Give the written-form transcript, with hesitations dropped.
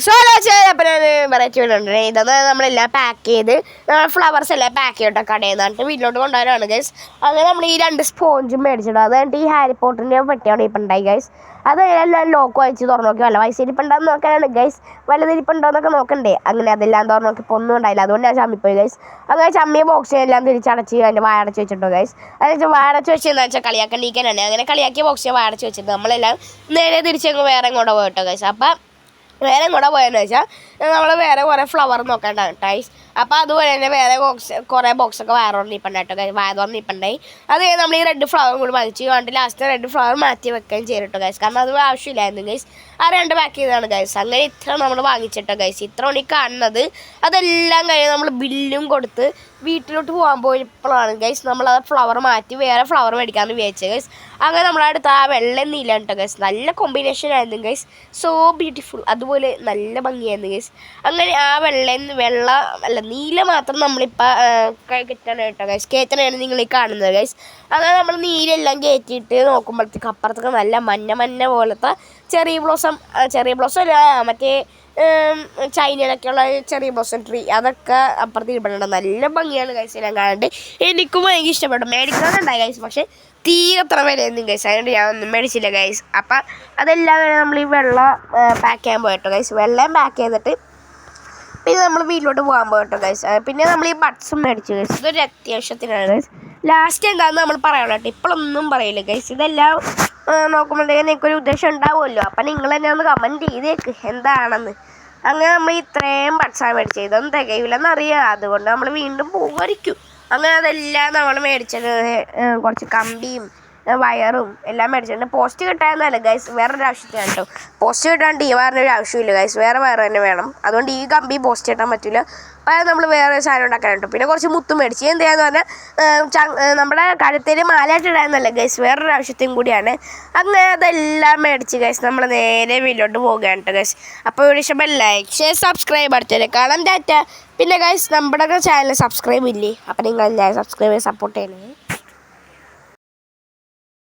Solo അപ്പം variety വീടുണ്ട് ഇതെന്ന് നമ്മളെല്ലാം പാക്ക് ചെയ്ത് ഫ്ലവേഴ്സ് എല്ലാം പാക്ക് ചെയ്തിട്ട് കടയിൽ നിന്നിട്ട് വീട്ടിലോട്ട് കൊണ്ടുവരാണ് ഗൈസ്. അങ്ങനെ നമ്മൾ ഈ 2 സ്പോഞ്ചും മേടിച്ചിടും. അത് കഴിഞ്ഞിട്ട് ഈ ഹാരി പോട്ടറിൻ്റെ പെട്ടിയാണ് ഇപ്പം ഉണ്ടായി ഗൈസ്. അത് എല്ലാം ലോക്ക് വായിച്ച് തുറന്നു നോക്കി വല്ല പൈസ ഇരിപ്പുണ്ടാന്ന് നോക്കാനാണ് ഗൈസ്. വല്ലതിരിപ്പുണ്ടോ എന്നൊക്കെ നോക്കണ്ടേ. അങ്ങനെ അതെല്ലാം തുറന്നു നോക്കി ഒന്നും ഉണ്ടായില്ല. അതുകൊണ്ട് ഞാൻ ചമ്മിപ്പോയി ഗൈസ്. അങ്ങനെ ചമ്മിയ ബോക്സ് എല്ലാം തിരിച്ചടച്ച് അതിൻ്റെ വായടച്ച് വെച്ചിട്ടോ ഗൈസ്. അതെന്ന് വായടച്ച് വെച്ചതെന്ന് വെച്ചാൽ കളിയാക്കണ്ടിരിക്കാനാണ്. അങ്ങനെ കളിയാക്കിയ ബോക്സ് വായടച്ച് വെച്ചിട്ട് നമ്മളെല്ലാം നേരെ തിരിച്ചങ്ങ് വേറെ ഇങ്ങോട്ട് പോയിട്ടോ ഗൈസ്. അപ്പം വേറെ കൂടെ പോയെന്ന് വെച്ചാൽ നമ്മൾ വേറെ കുറേ ഫ്ലവർ നോക്കണ്ടാണ് ടൈസ്. അപ്പോൾ അതുപോലെ തന്നെ വേറെ കുറേ ബോക്സൊക്കെ വയർ തുറന്നിപ്പുണ്ടായിട്ടോ ഗൈസ്. വയർ തുറന്നിപ്പുണ്ടായി. അത് നമ്മൾ ഈ റെഡ് ഫ്ലവർ കൂടി വാങ്ങിച്ചു കണ്ട് ലാസ്റ്റ് റെഡ് ഫ്ലവർ മാറ്റി വെക്കുകയും ചെയ്തിട്ടോ ഗൈസ്. കാരണം അത് ആവശ്യമില്ലായിരുന്നു ഗൈസ്. ആ 2 പാക്ക് ചെയ്തതാണ് ഗൈസ്. അങ്ങനെ ഇത്ര നമ്മൾ വാങ്ങിച്ചിട്ടോ ഗൈസ്. ഇത്ര മണി കാണുന്നത് അതെല്ലാം കഴിഞ്ഞ് നമ്മൾ ബില്ലും കൊടുത്ത് വീട്ടിലോട്ട് പോകാൻ പോയപ്പോഴാണ് ഗൈസ് നമ്മളത് ഫ്ലവർ മാറ്റി വേറെ ഫ്ലവർ മേടിക്കാമെന്ന് വിചാരിച്ചത് ഗൈസ്. അങ്ങനെ നമ്മളടുത്ത് ആ വെള്ള നീല കേട്ടോ ഗൈസ്. നല്ല കോമ്പിനേഷൻ ആയിരുന്നു ഗൈസ്. So beautiful. അതുപോലെ നല്ല ഭംഗിയായിരുന്നു ഗൈസ്. അങ്ങനെ ആ വെള്ള അല്ല നീല മാത്രം നമ്മളിപ്പോൾ കയറ്റാണ് കേട്ടോ ഗൈസ്. കയറ്റാനാണ് നിങ്ങൾ ഈ കാണുന്നത് ഗൈസ്. അങ്ങനെ നമ്മൾ നീലെല്ലാം കയറ്റിയിട്ട് നോക്കുമ്പോഴത്തേക്ക് അപ്പുറത്തൊക്കെ നല്ല മഞ്ഞ പോലത്തെ ചെറിയ ബ്ലോസം അല്ല മറ്റേ ചൈനയിലൊക്കെയുള്ള ചെറിയ ബ്ലോസം ട്രീ അതൊക്കെ അപ്പുറത്ത് ഇരിപ്പുണ്ട്. നല്ല ഭംഗിയാണ് ഗൈസ്. എല്ലാം കാണാണ്ട് എനിക്കും ഭയങ്കര ഇഷ്ടപ്പെട്ടു. മേടിക്കണമെന്നുണ്ടായി ഗൈസ്. പക്ഷേ തീരെ അത്ര വിലയൊന്നും ഗൈസ്. അതുകൊണ്ട് ഞാൻ ഒന്നും മേടിച്ചില്ല ഗൈസ്. അപ്പം അതെല്ലാം നമ്മൾ ഈ വെള്ളം പാക്ക് ചെയ്യാൻ പോയിട്ടോ ഗൈസ്. വെള്ളം പാക്ക് ചെയ്തിട്ട് പിന്നെ നമ്മൾ വീട്ടിലോട്ട് പോകാൻ പോയിട്ടോ ഗൈസ്. പിന്നെ നമ്മൾ ഈ ബഡ്സും മേടിച്ചു ഗൈസ്. ഇതൊരു അത്യാവശ്യത്തിനാണ് ഗൈസ്. ലാസ്റ്റ് എന്താണെന്ന് നമ്മൾ പറയണം കേട്ടോ. ഇപ്പോഴൊന്നും പറയില്ല ഗൈസ്. ഇതെല്ലാം നോക്കുമ്പോഴത്തേക്കും നിങ്ങൾക്കൊരു ഉദ്ദേശം ഉണ്ടാവുമല്ലോ. അപ്പം നിങ്ങൾ തന്നെ ഒന്ന് കമൻറ്റ് ചെയ്തേക്ക് എന്താണെന്ന്. അങ്ങനെ നമ്മൾ ഇത്രയും ബഡ്സാണ് മേടിച്ചത്. ഇതൊന്നും തികയില്ലെന്നറിയാം. അതുകൊണ്ട് നമ്മൾ വീണ്ടും പോകുമായിരിക്കും. അങ്ങനെ അതെല്ലാം നമ്മൾ മേടിച്ചത് കുറച്ച് കമ്പിയും വയറും എല്ലാം മേടിച്ചിട്ടുണ്ട്. പോസ്റ്റ് കിട്ടാനല്ല ഗൈസ്. വേറൊരു ആവശ്യത്തിനാണ് കേട്ടോ. പോസ്റ്റ് കിട്ടാണ്ട് ഈ വയറിനൊരു ആവശ്യമില്ല ഗൈസ്. വേറെ വയറ് തന്നെ വേണം. അതുകൊണ്ട് ഈ കമ്പി പോസ്റ്റ് കിട്ടാൻ പറ്റില്ല. അപ്പോൾ നമ്മൾ വേറെ സാധനം ഉണ്ടാക്കാൻ കേട്ടോ. പിന്നെ കുറച്ച് മുത്തും മേടിച്ച് എന്താന്ന് പറഞ്ഞാൽ നമ്മുടെ കഴുത്തിൽ മാലയായിട്ട് ഇടാനല്ല ഗൈസ്. വേറൊരു ആവശ്യത്തിനും കൂടിയാണ്. അങ്ങനെ അതെല്ലാം മേടിച്ച് ഗൈസ് നമ്മൾ നേരെ വീട്ടിലോട്ട് പോകുകയാണ് കേട്ടോ ഗൈസ്. അപ്പോൾ ഇവിടെ ഇഷ്ടം ലൈക്ക് ഷെയർ സബ്സ്ക്രൈബ് അടുത്തല്ലേ കാണാൻ ടാറ്റ. പിന്നെ ഗൈസ് നമ്മുടെ ചാനൽ സബ്സ്ക്രൈബ് ഇല്ലേ. അപ്പോൾ നിങ്ങൾ എല്ലാവരും സബ്സ്ക്രൈബ് ചെയ്ത് സപ്പോർട്ട് ചെയ്യണേ.